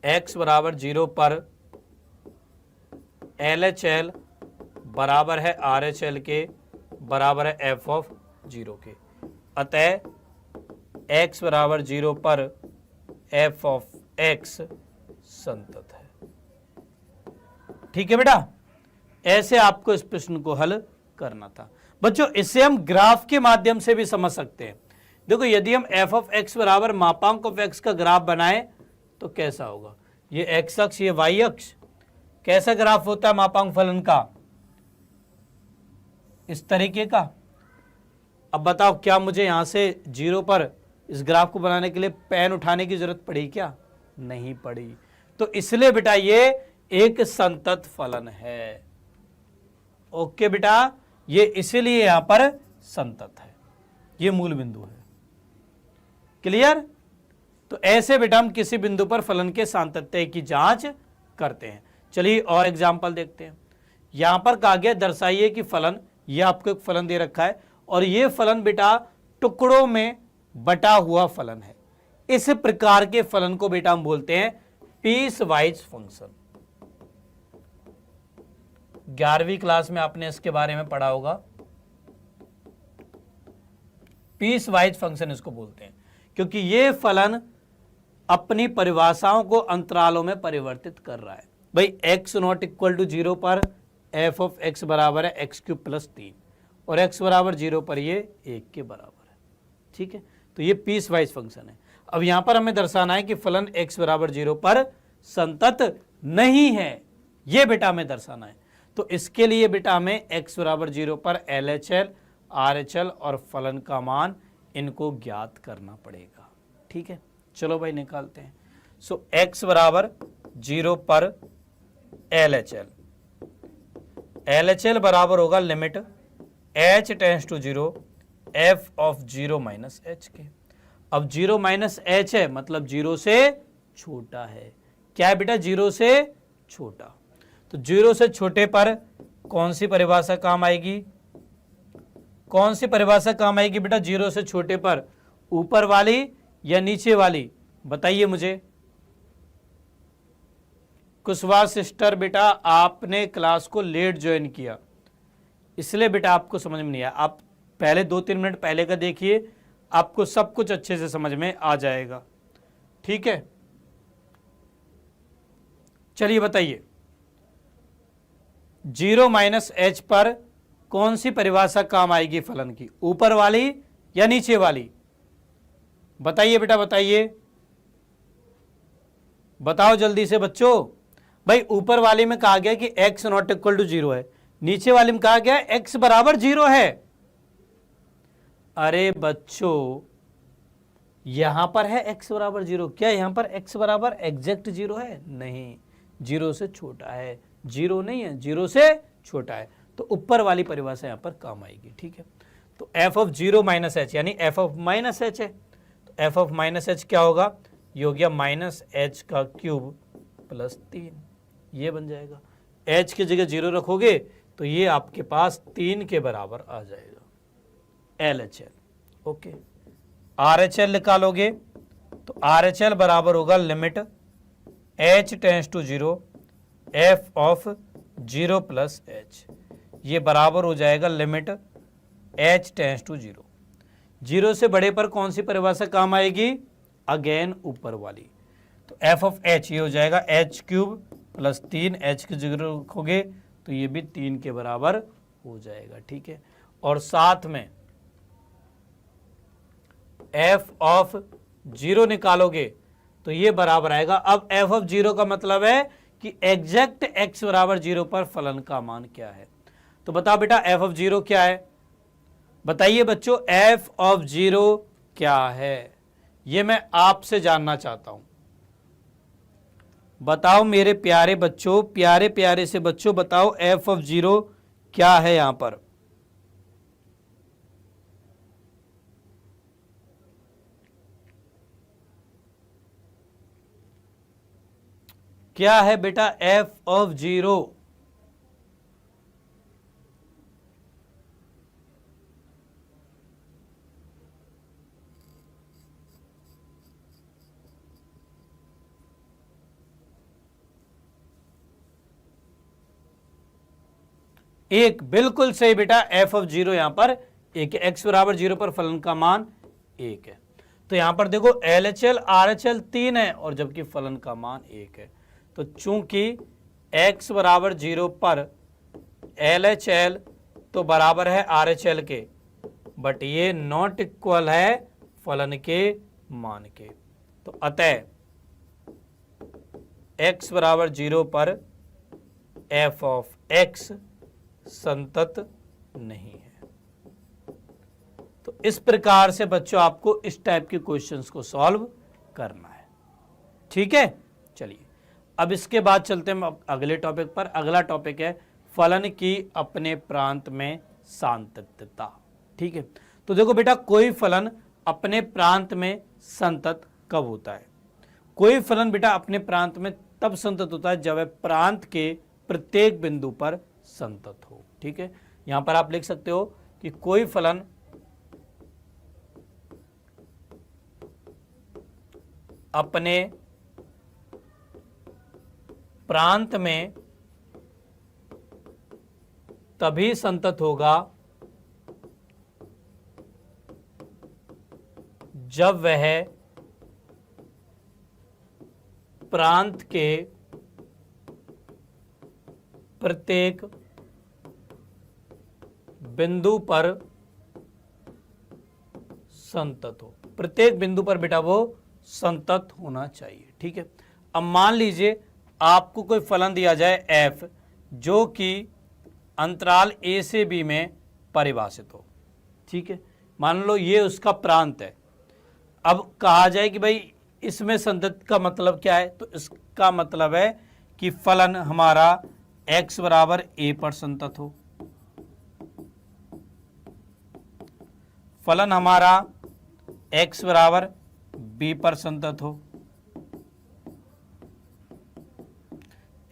x बराबर 0 पर LHL बराबर है RHL के बराबर है f ऑफ 0 के। अतः x बराबर 0 पर f ऑफ x संतत है। ठीक है बेटा, ऐसे आपको इस प्रश्न को हल करना था। बच्चों इसे हम ग्राफ के माध्यम से भी समझ सकते हैं। देखो यदि हम f ऑफ x बराबर मापांक ऑफ x का ग्राफ बनाएं तो कैसा होगा, ये x अक्ष ये y अक्ष, कैसा ग्राफ होता है मापांक फलन का, इस तरीके का। अब बताओ क्या मुझे यहां से 0 पर इस ग्राफ को बनाने के लिए पेन उठाने की जरूरत पड़ी क्या, नहीं पड़ी। तो इसलिए बेटा ये एक संतत फलन है। ओके बेटा, ये इसीलिए यहां पर संतत है, ये मूल बिंदु है। क्लियर। तो ऐसे बेटा हम किसी बिंदु पर फलन के सातत्य की जांच करते हैं। चलिए और एग्जांपल देखते हैं। यहां पर कहा गया दर्शाइए कि फलन, ये आपको एक फलन दे रखा है और ये फलन बेटा टुकड़ों में बटा हुआ फलन है। इस प्रकार के फलन को बेटा हम बोलते हैं पीस वाइज फंक्शन। 11वीं क्लास में आपने इसके बारे में पढ़ा होगा। पीस वाइज फंक्शन इसको बोलते हैं क्योंकि ये फलन अपनी परिभाषाओं को अंतरालों में परिवर्तित कर रहा है। भाई x नॉट इक्वल टू 0 पर f ऑफ x बराबर है एक्स क्यूब प्लस 3 और x बराबर 0 पर ये 1 के बराबर है। ठीक है, तो ये पीस वाइज फंक्शन है। अब यहां पर हमें दर्शाना है कि फलन x बराबर 0 पर संतत नहीं है, ये बेटा हमें दर्शाना है। तो इसके लिए बेटा हमें x बराबर 0 पर LHL, RHL और फलन का मान इनको ज्ञात करना पड़ेगा। ठीक है, चलो भाई निकालते हैं। सो x बराबर 0 पर LHL, LHL बराबर होगा limit h tends to 0 f of 0 minus h के। अब 0 माइनस h है मतलब 0 से छोटा है। क्या है बेटा, 0 से छोटा। तो 0 से छोटे पर कौन सी परिभाषा काम आएगी, कौन सी परिभाषा काम आएगी बेटा 0 से छोटे पर, ऊपर वाली या नीचे वाली, बताइए मुझे। कुशवाहा सिस्टर बेटा आपने क्लास को लेट ज्वाइन किया इसलिए बेटा आपको समझ में नहीं आया। आप पहले 2-3 मिनट पहले का देखिए, आपको सब कुछ अच्छे से समझ में आ जाएगा। ठीक है, चलिए बताइए 0 माइनस h पर कौन सी परिभाषा काम आएगी फलन की, ऊपर वाली या नीचे वाली, बताइए बेटा बताइए, बताओ जल्दी से बच्चों। भाई ऊपर वाले में कहा गया कि x नॉट इक्वल टू 0 है, नीचे वाले में कहा गया x बराबर 0 है। अरे बच्चों यहां पर है x बराबर 0, क्या यहां पर x बराबर एग्जैक्ट 0 है, नहीं, 0 से छोटा है, 0 नहीं है, 0 से छोटा है। तो ऊपर वाली परिभाषा यहां पर काम आएगी। ठीक है, तो f ऑफ 0 माइनस h यानी f ऑफ माइनस h है, तो f ऑफ माइनस h क्या होगा, ये हो गया माइनस h का क्यूब प्लस 3। ये बन जाएगा, h की जगह 0 रखोगे तो ये आपके पास 3 के बराबर आ जाएगा LHL। ओके, RHL निकालोगे तो RHL बराबर होगा limit h tends to 0 f of 0 plus h, ये बराबर हो जाएगा लिमिट h टेंड्स टू 0। 0 से बड़े पर कौन सी परिभाषा काम आएगी? अगेन ऊपर वाली। तो f ऑफ h ये हो जाएगा h क्यूब प्लस 3, h की जगह रखोगे तो ये भी 3 के बराबर हो जाएगा। ठीक है, और साथ में f ऑफ 0 निकालोगे तो ये बराबर आएगा, अब f ऑफ 0 का मतलब है कि एग्जैक्ट x बराबर 0 पर फलन का मान क्या है। तो बताओ बेटा f ऑफ 0 क्या है? बताइए बच्चों, f ऑफ 0 क्या है? ये मैं आपसे जानना चाहता हूं। बताओ मेरे प्यारे बच्चों, प्यारे प्यारे से बच्चों, बताओ f ऑफ 0 क्या है यहां पर? क्या है बेटा f ऑफ 0? एक, बिल्कुल सही बेटा, f ऑफ 0 यहां पर एक है, x बराबर 0 पर फलन का मान 1 है। तो यहां पर देखो LHL RHL 3 है और जबकि फलन का मान 1 है। तो चूंकि x बराबर 0 पर LHL तो बराबर है RHL के, बट ये नॉट इक्वल है फलन के मान के, तो अतः x बराबर 0 पर f ऑफ x संतत नहीं है। तो इस प्रकार से बच्चों आपको इस टाइप के क्वेश्चंस को सॉल्व करना है। ठीक है, चलिए अब इसके बाद चलते हैं अगले टॉपिक पर। अगला टॉपिक है फलन की अपने प्रांत में सांतत्यता। ठीक है, तो देखो बेटा, कोई फलन अपने प्रांत में संतत कब होता है? कोई फलन बेटा अपने प्रांत में तब संतत होता है जब वह प्रांत के प्रत्येक बिंदु पर संतत हो। ठीक है, यहां पर आप लिख सकते हो कि कोई फलन अपने प्रांत में तभी संतत होगा जब वह प्रांत के प्रत्येक बिंदु पर संतत हो। प्रत्येक बिंदु पर बेटा वो संतत होना चाहिए। ठीक है, अब मान लीजिए आपको कोई फलन दिया जाए f जो कि अंतराल a से b में परिभाषित हो। ठीक है, मान लो ये उसका प्रांत है। अब कहा जाए कि भाई इसमें संतत का मतलब क्या है, तो इसका मतलब है कि फलन हमारा x बराबर a पर संतत हो, फलन हमारा x बराबर b पर संतत हो,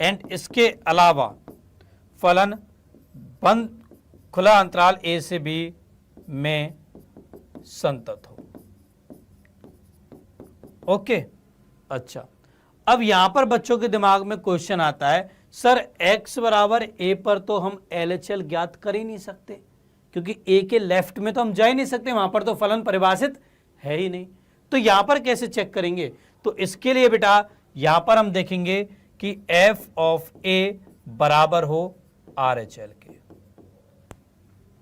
एंड इसके अलावा फलन बंद खुला अंतराल a से b में संतत हो। ओके, अच्छा, अब यहां पर बच्चों के दिमाग में क्वेश्चन आता है, सर x बराबर a पर तो हम LHL ज्ञात कर ही नहीं सकते, क्योंकि a के लेफ्ट में तो हम जा ही नहीं सकते, वहां पर तो फलन परिभाषित है ही नहीं। तो यहां पर कैसे चेक करेंगे? तो इसके लिए बेटा यहां पर हम देखेंगे कि f ऑफ a बराबर हो RHL के,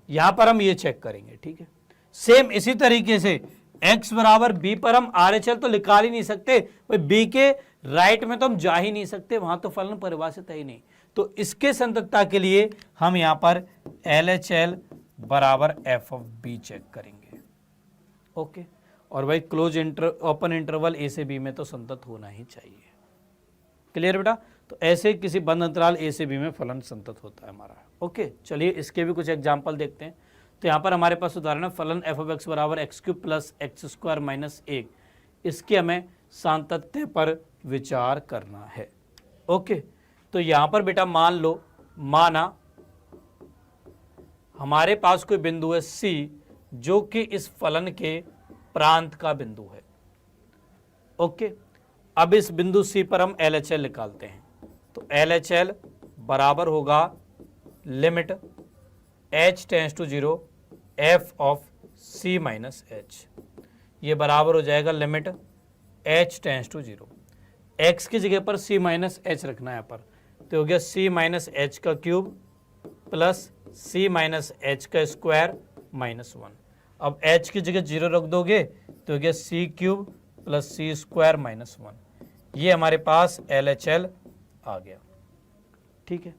यहां पर हम ये चेक करेंगे। ठीक है, सेम इसी तरीके से x बराबर b पर हम RHL तो निकाल ही नहीं सकते, b के राइट में तो हम जा ही नहीं सकते, वहां तो फलन परिभाषित है ही नहीं। तो इसके संततता के लिए हम यहां पर LHL बराबर f ऑफ b चेक करेंगे। ओके, और भाई क्लोज ओपन इंटरवल a से b में तो संतत होना ही चाहिए। क्लियर बेटा? तो ऐसे किसी बंद अंतराल a से b में फलन संतत होता है हमारा। ओके, चलिए इसके भी कुछ एग्जांपल देखते हैं। तो यहाँ पर हमारे पास उदाहरण है फलन f ऑफ x बराबर x cube plus x square minus 1। इसके हमें सांतत्य पर विचार करना है। ओके, तो यहां पर बेटा मान लो, माना हमारे पास कोई बिंदु है C जो कि इस फलन के प्रांत का बिंदु है। ओके, अब इस बिंदु C पर हम LHL निकालते हैं। तो LHL बराबर होगा limit h tends to 0 f of C minus h। ये बराबर हो जाएगा limit h tends to 0, x की जगह पर C माइनस h रखना है यहाँ पर, तो हो गया C माइनस h का cube plus C minus h का स्क्वायर माइनस 1। अब h की जगह 0 रख दोगे तो हो गया C cube plus C square minus 1। ये हमारे पास LHL आ गया। ठीक है,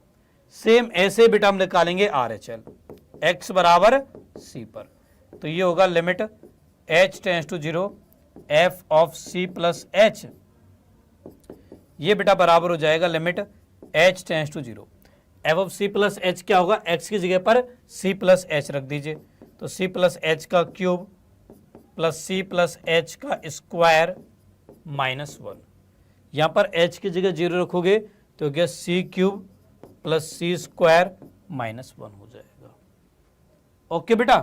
सेम ऐसे बेटा हम निकालेंगे RHL, x बराबर C पर, तो ये होगा limit h tends to 0 f of C plus h। ये बेटा बराबर हो जाएगा limit h tends to 0 f of C plus h क्या होगा, x की जगह पर C प्लस h रख दीजिए, तो C प्लस h का cube plus C plus h का स्क्वायर माइनस 1। यहाँ पर h की जगह 0 रखोगे तो क्या C cube plus C square minus 1 हो जाएगा। ओके बेटा,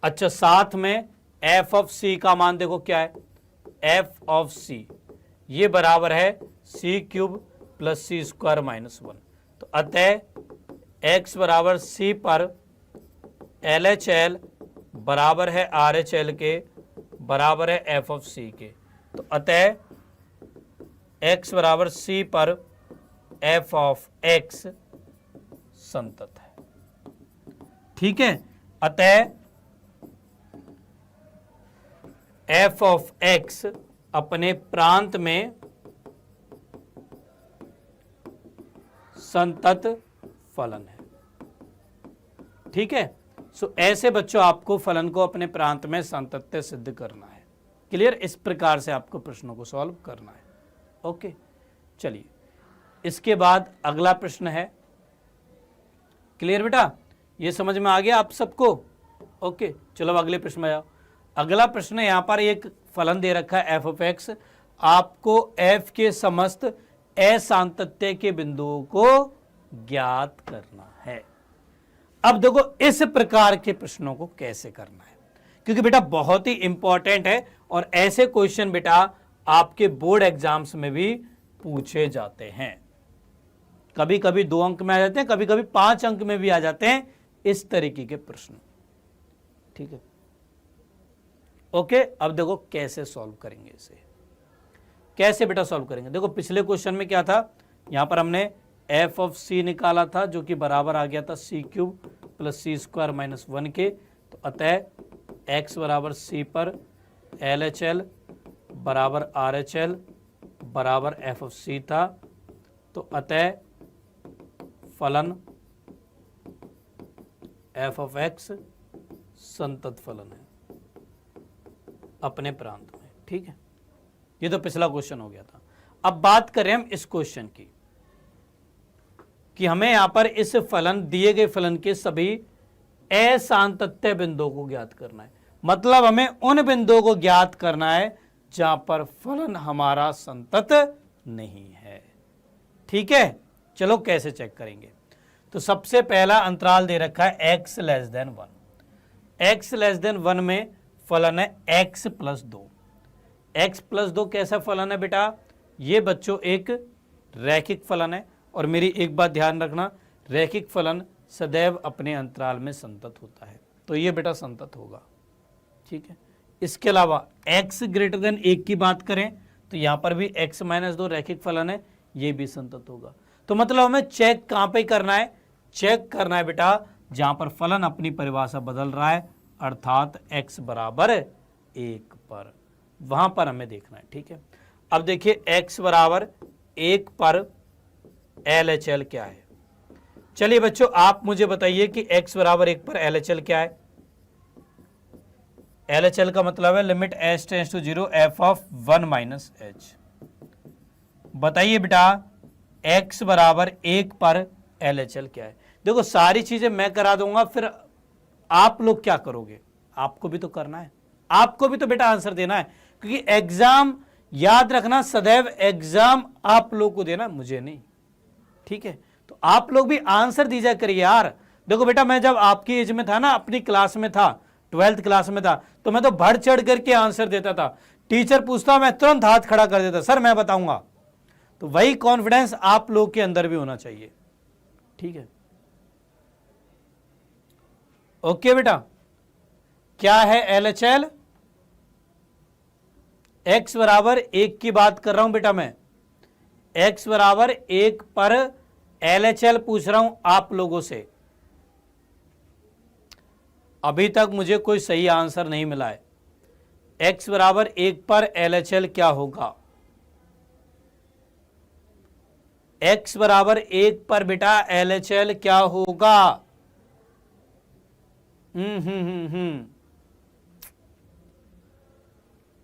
अच्छा साथ में f ऑफ C का मान देखो क्या है, f ऑफ C ये बराबर है C cube plus C square minus 1। तो अतः x बराबर C पर LHL बराबर है RHL के बराबर है f ऑफ C के, तो अतः x बराबर C पर f ऑफ x संतत है। ठीक है, अतः f ऑफ x अपने प्रांत में संतत फलन है। ठीक है, सो ऐसे बच्चों आपको फलन को अपने प्रांत में संतत्य सिद्ध करना है। क्लियर, इस प्रकार से आपको प्रश्नों को सॉल्व करना है। ओके, चलिए इसके बाद अगला प्रश्न है। क्लियर बेटा, ये समझ में आ गया आप सबको? ओके, चलो अगले प्रश्न में जाओ। अगला प्रश्न यहाँ पर एक फलन दे रखा है f ऑफ x, आपको f के समस्त असांतत्य के बिंदुओं को ज्ञात करना है। अब देखो इस प्रकार के प्रश्नों को कैसे करना है, क्योंकि बेटा बहुत ही इंपॉर्टेंट है और ऐसे क्वेश्चन बेटा आपके बोर्ड एग्जाम्स में भी पूछे जाते हैं। कभी कभी 2 अंक में आ जाते हैं, कभी कभी 5 अंक में भी आ जाते हैं इस तरीके के प्रश्न। ठीक है, ओके, अब देखो कैसे सॉल्व करेंगे इसे। कैसे बेटा सॉल्व करेंगे, देखो पिछले क्वेश्चन में क्या था, यहां पर हमने f ऑफ c निकाला था जो कि बराबर आ गया था c cube plus C square minus 1 के। तो अतः x बराबर c पर LHL बराबर RHL बराबर f ऑफ c था। तो अतः फलन f ऑफ x संतत फलन है अपने प्रांत में। ठीक है, ये तो पिछला क्वेश्चन हो गया था। अब बात करें हम इस क्वेश्चन की कि हमें यहां पर इस फलन दिए गए फलन के सभी असांतत्य बिंदुओं को ज्ञात करना है। मतलब हमें उन बिंदुओं को ज्ञात करना है जहां पर फलन हमारा संतत नहीं है। ठीक है, चलो कैसे चेक करेंगे। तो सबसे पहला अंतराल दे रखा है x less than 1। x less than 1 में फलन है x प्लस 2। x प्लस 2 कैसा फलन है बेटा, ये बच्चों एक रैखिक फलन है। और मेरी एक बात ध्यान रखना, रैखिक फलन सदैव अपने अंतराल में संतत होता है, तो ये बेटा संतत होगा। ठीक है, इसके अलावा x ग्रेटर देन 1 की बात करें तो यहां पर भी x माइनस 2 रैखिक फलन है, ये भी संतत होगा। तो मतलब हमें चेक कहां पे करना है, चेक करना है बेटा जहां पर फलन अपनी परिभाषा बदल रहा है, अर्थात x बराबर 1 पर, वहां पर हमें देखना है। ठीक है, अब देखिए x बराबर 1 पर LHL क्या है। चलिए बच्चों आप मुझे बताइए कि x बराबर 1 पर LHL क्या है। LHL का मतलब है limit h tends to 0 f of 1 minus h। बताइए बेटा x बराबर 1 पर LHL क्या है। देखो सारी चीजें मैं करा दूंगा, फिर आप लोग क्या करोगे, आपको भी तो करना है, आपको भी तो बेटा आंसर देना है, क्योंकि एग्जाम याद रखना सदैव एग्जाम आप लोग को देना, मुझे नहीं। ठीक है, तो आप लोग भी आंसर दीजिए करिए यार। देखो बेटा, मैं जब आपकी एज में था ना, अपनी क्लास में था, 12th क्लास में था, तो मैं तो बढ़ चढ़ करके आंसर देता था। टीचर पूछता, मैं तुरंत हाथ खड़ा कर देता, सर मैं बताऊंगा। तो वही कॉन्फिडेंस आप लोग के अंदर भी होना चाहिए। ठीक है, ओके बेटा। क्या है LHL? x बराबर 1 की बात कर रहा हूं बेटा मैं, x बराबर 1 पर LHL पूछ रहा हूं आप लोगों से। अभी तक मुझे कोई सही आंसर नहीं मिला है। x बराबर 1 पर LHL क्या होगा? x बराबर 1 पर बेटा LHL क्या होगा?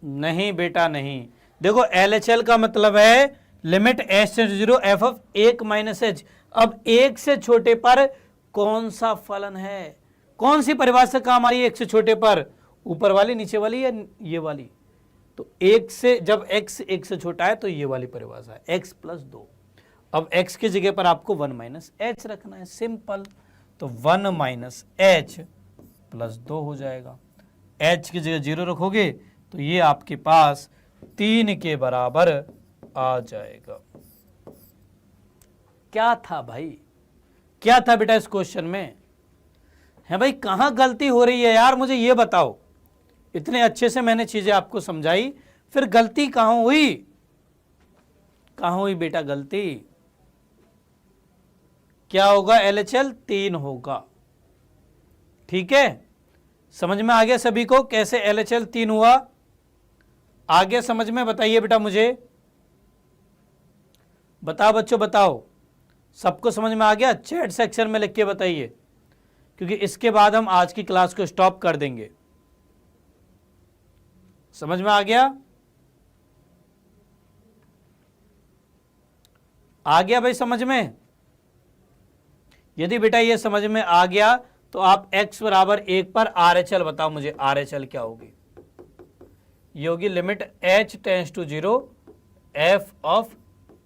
नहीं बेटा नहीं। देखो LHL का मतलब है limit h tends to 0 f of 1 minus h। अब 1 से छोटे पर कौन सा फलन है? कौन सी परिभाषा काम आ रही है 1 से छोटे पर? ऊपर वाली, नीचे वाली, या ये वाली? तो 1 से, जब x 1 से छोटा है तो ये वाली परिभाषा है, x प्लस 2। अब x की जगह पर आपको 1 माइनस h रखना है, सिंपल। तो 1 माइनस h प्लस 2 हो जाएगा। h की जगह 0 रखोगे तो ये आपके पास 3 के बराबर आ जाएगा। क्या था भाई, क्या था बेटा इस क्वेश्चन में? है भाई, कहां गलती हो रही है यार, मुझे ये बताओ। इतने अच्छे से मैंने चीजें आपको समझाई, फिर गलती कहां हुई? कहां हुई बेटा गलती? क्या होगा? LHL 3 होगा। ठीक है, समझ में आ गया सभी को कैसे LHL 3 हुआ? आगे समझ में बताइए बेटा मुझे, बताओ बच्चों बताओ, सबको समझ में आ गया? चैट सेक्शन में लिख के बताइए, क्योंकि इसके बाद हम आज की क्लास को स्टॉप कर देंगे। समझ में आ गया? आ गया भाई समझ में? यदि बेटा ये समझ में आ गया तो आप x बराबर 1 पर RHL बताओ मुझे, RHL क्या होगी? ये होगी limit h tends to 0 f of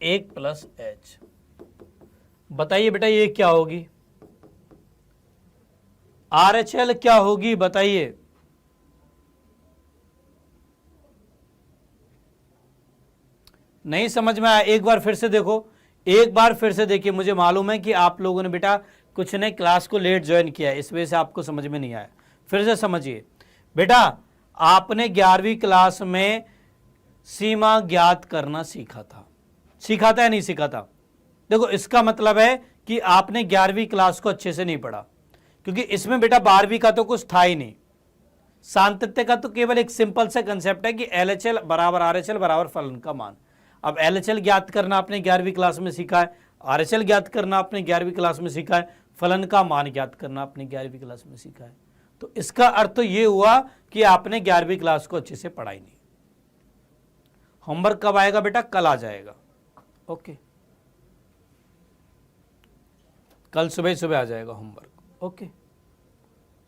1 plus h। बताइए बेटा ये क्या होगी? RHL क्या होगी बताइए? नहीं समझ में आया? एक बार फिर से देखो, एक बार फिर से देखिए। मुझे मालूम है कि आप लोगों ने बेटा कुछ ने क्लास को लेट ज्वाइन किया है, इस वजह से आपको समझ में नहीं आया। फिर से समझिए बेटा, आपने 11वीं क्लास में सीमा ज्ञात करना सीखा था, सीखा था या नहीं सीखा था? देखो इसका मतलब है कि आपने 11वीं क्लास को अच्छे से नहीं पढ़ा, क्योंकि इसमें बेटा 12वीं का तो कुछ था ही नहीं। सातत्य का तो केवल एक सिंपल सा कंसेप्ट है कि LHL बराबर RHL बराबर फलन का मान। अब LHL ज्ञात करना आपने 11वीं क्लास में सीखा है, RHL ज्ञात करना आपने 11वीं क्लास में सीखा है, फलन का मान ज्ञात करना आपने 11वीं क्लास में सीखा है। तो इसका अर्थ तो ये हुआ कि आपने 11वीं क्लास को अच्छे से पढ़ा ही नहीं। होमवर्क कब आएगा बेटा? कल आ जाएगा। ओके, कल सुबह सुबह आ जाएगा होमवर्क। ओके,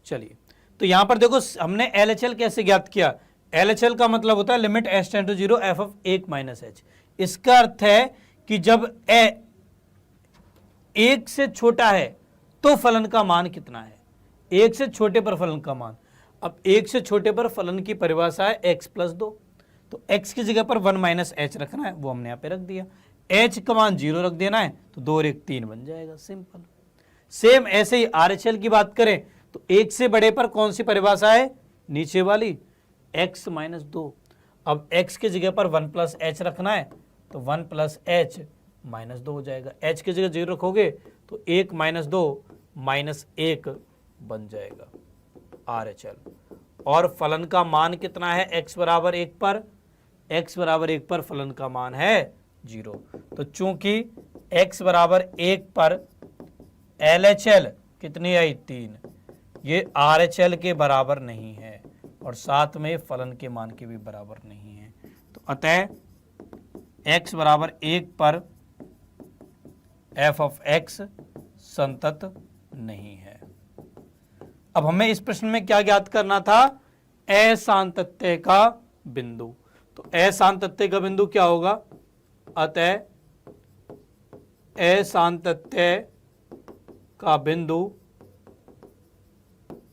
चलिए, तो यहां पर देखो हमने LHL कैसे ज्ञात किया? LHL का मतलब होता है limit h tend to 0 f of 1 minus h। इसका अर्थ है कि जब 1 से छोटा है तो फलन का मान कितना है? 1 से छोटे पर फलन का मान। अब 1 से छोटे पर फलन की परिभाषा है x प्लस 2, तो x की जगह पर 1 माइनस h रखना है, वो हमने यहां पे रख दिया। h का मान 0 रख देना है, तो 2 और 1 3 बन जाएगा, सिंपल। सेम ऐसे ही RHL की बात करें तो 1 से बड़े पर कौन सी परिभाषा है? नीचे वाली, x माइनस 2। अब x की जगह पर 1 प्लस h रखना है, तो 1 प्लस h माइनस 2 हो जाएगा। h की जगह 0 रखोगे तो 1 माइनस 2 माइनस 1 बन जाएगा RHL। और फलन का मान कितना है? x बराबर 1 पर, x बराबर 1 पर फलन का मान है 0। तो चूंकि x बराबर 1 पर LHL कितनी आई? 3, ये RHL के बराबर नहीं है और साथ में फलन के मान के भी बराबर नहीं है। तो अतः x बराबर 1 पर f ऑफ x संतत नहीं है। अब हमें इस प्रश्न में क्या ज्ञात करना था? असांतत्य का बिंदु। तो असांतत्य का बिंदु क्या होगा? अतः असांतत्य का बिंदु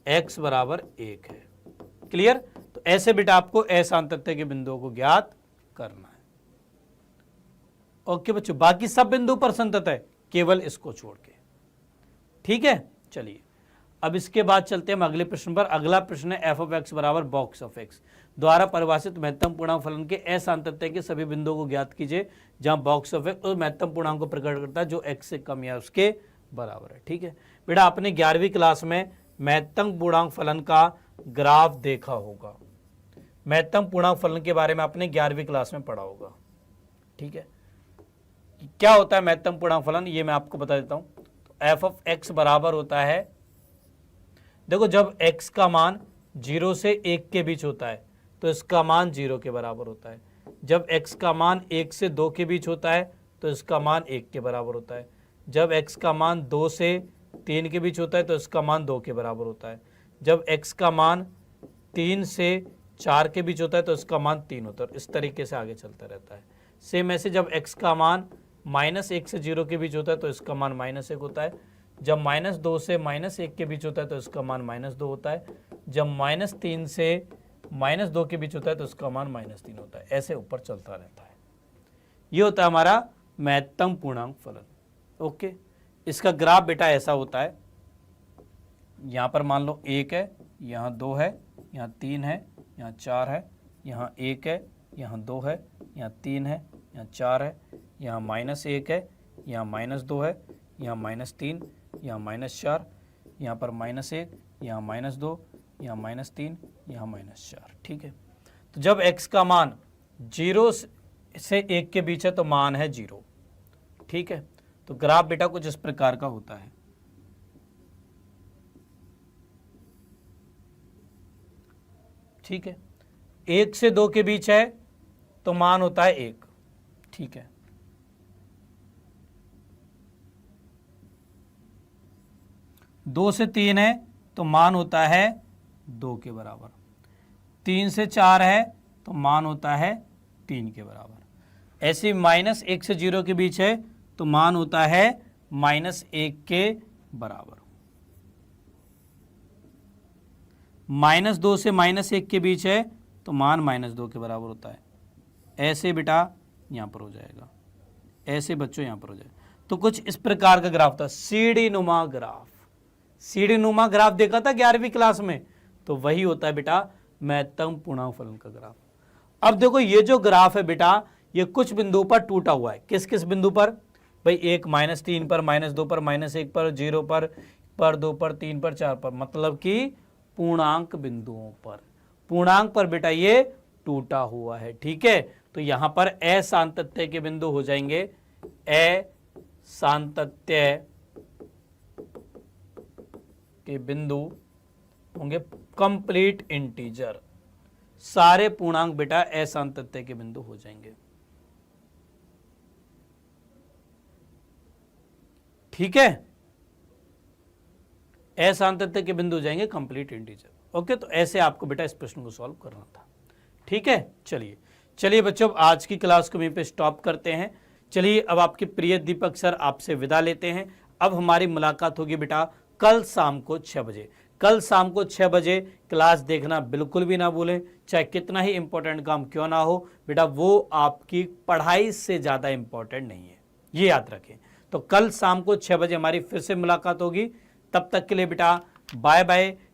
x बराबर 1 है। क्लियर? तो ऐसे बेटा आपको असांतत्य के बिंदुओं को ज्ञात करना है। ओके बच्चों, बाकी सब बिंदु पर संतत है, केवल इसको छोड़ के। ठीक है, चलिए अब इसके बाद चलते हैं हम अगले प्रश्न पर। अगला प्रश्न है एफ ऑफ एक्स बराबर बॉक्स ऑफ एक्स द्वारा परिभाषित महत्तम पूर्णांक फलन के असांतत्य के सभी बिंदुओं को ज्ञात कीजिए जहां बॉक्स ऑफ एक्स उस महत्तम पूर्णांक को प्रकट करता है जो एक्स से कम या उसके बराबर है। ठीक है बेटा, आपने 11वीं क्लास में महत्तम पूर्णांक फलन का ग्राफ देखा होगा। महत्तम पूर्णांक फलन के बारे में आपने 11वीं क्लास में पढ़ा होगा। ठीक है, क्या होता है महत्तम पूर्णांक फलन, ये मैं आपको बता देता हूं। तो एफ ऑफ एक्स बराबर होता है, देखो जब x का मान 0 से 1 के बीच होता है तो इसका मान 0 के बराबर होता है। जब x का मान 1 से 2 के बीच होता है तो इसका मान 1 के बराबर होता है। जब x का मान 2 से 3 के बीच होता है तो इसका मान 2 के बराबर होता है। जब x का मान 3 से 4 के बीच होता है तो इसका मान 3 होता है। इस तरीके से आगे चलता रहता है। सेम ऐसे जब x का मान -1 से 0 के बीच होता है तो इसका मान -1 होता है। जब -2 से -1 के बीच होता है तो इसका मान -2 होता है। जब -3 से -2 के बीच होता है तो इसका मान -3 होता है। ऐसे ऊपर चलता रहता है। ये होता है हमारा महत्तम पूर्णांक फलन। ओके, इसका ग्राफ बेटा ऐसा होता है, यहाँ पर मान लो 1 है, यहाँ 2 है, यहाँ 3 है, यहाँ 4 है, यहाँ 1 है, यहाँ 2 है, यहाँ 3 है, यहाँ 4 है, यहाँ -1 है, यहाँ -2 है, यहाँ -3, यहाँ -4, यहाँ पर -1, यहाँ -2, यहाँ -3, यहाँ -4। ठीक है, तो जब x का मान 0 से 1 के बीच है तो मान है 0। ठीक है, तो ग्राफ बेटा कुछ इस प्रकार का होता है। ठीक है, 1 से 2 के बीच है तो मान होता है 1। ठीक है, 2 से 3 है तो मान होता है 2 के बराबर। 3 से 4 है तो मान होता है 3 के बराबर। ऐसे -1 से 0 के बीच है तो मान होता है -1 के बराबर। -2 से -1 के बीच है तो मान -2 के बराबर होता है। ऐसे बेटा यहाँ पर हो जाएगा, ऐसे बच्चों यहाँ पर हो जाएगा। तो कुछ इस प्रकार का ग्राफ था, सीढ़ी नुमा ग्राफ। सीढ़ी नुमा ग्राफ देखा था 11वीं क्लास में, तो वही होता है बेटा महत्तम पूर्णांक फलन का ग्राफ। अब देखो ये जो ग्राफ है बेटा, ये कुछ बिंदु पर टूटा हुआ है। किस किस बिंदु पर भाई? एक -3 पर, -2 पर, -1 पर, 0 पर 2 पर, 3 पर, 4 पर, मतलब कि पूर्णांक बिंदुओं पर। पूर्णांक पर बेटा ये टूटा हुआ है। ठीक है, तो यहां पर असांतत्य के बिंदु हो जाएंगे, असांतत्य के बिंदु होंगे कंप्लीट इंटीजर। सारे पूर्णांक बेटा असांतत्य के बिंदु हो जाएंगे। ठीक है, असांतत्य के बिंदु हो जाएंगे कंप्लीट इंटीजर। ओके, तो ऐसे आपको बेटा इस प्रश्न को सॉल्व करना था। ठीक है, चलिए बच्चों, अब आज की क्लास को यहीं पे स्टॉप करते हैं। चलिए अब आपके प्रिय दीपक सर आपसे विदा लेते हैं। अब हमारी मुलाकात होगी बेटा कल शाम को 6 बजे। कल शाम को 6 बजे क्लास देखना बिल्कुल भी ना भूलें, चाहे कितना ही इंपॉर्टेंट काम क्यों ना हो बेटा, वो आपकी पढ़ाई से ज़्यादा इंपॉर्टेंट नहीं है, ये याद रखें। तो कल शाम को 6 बजे हमारी फिर से मुलाकात होगी। तब तक के लिए बेटा बाय बाय,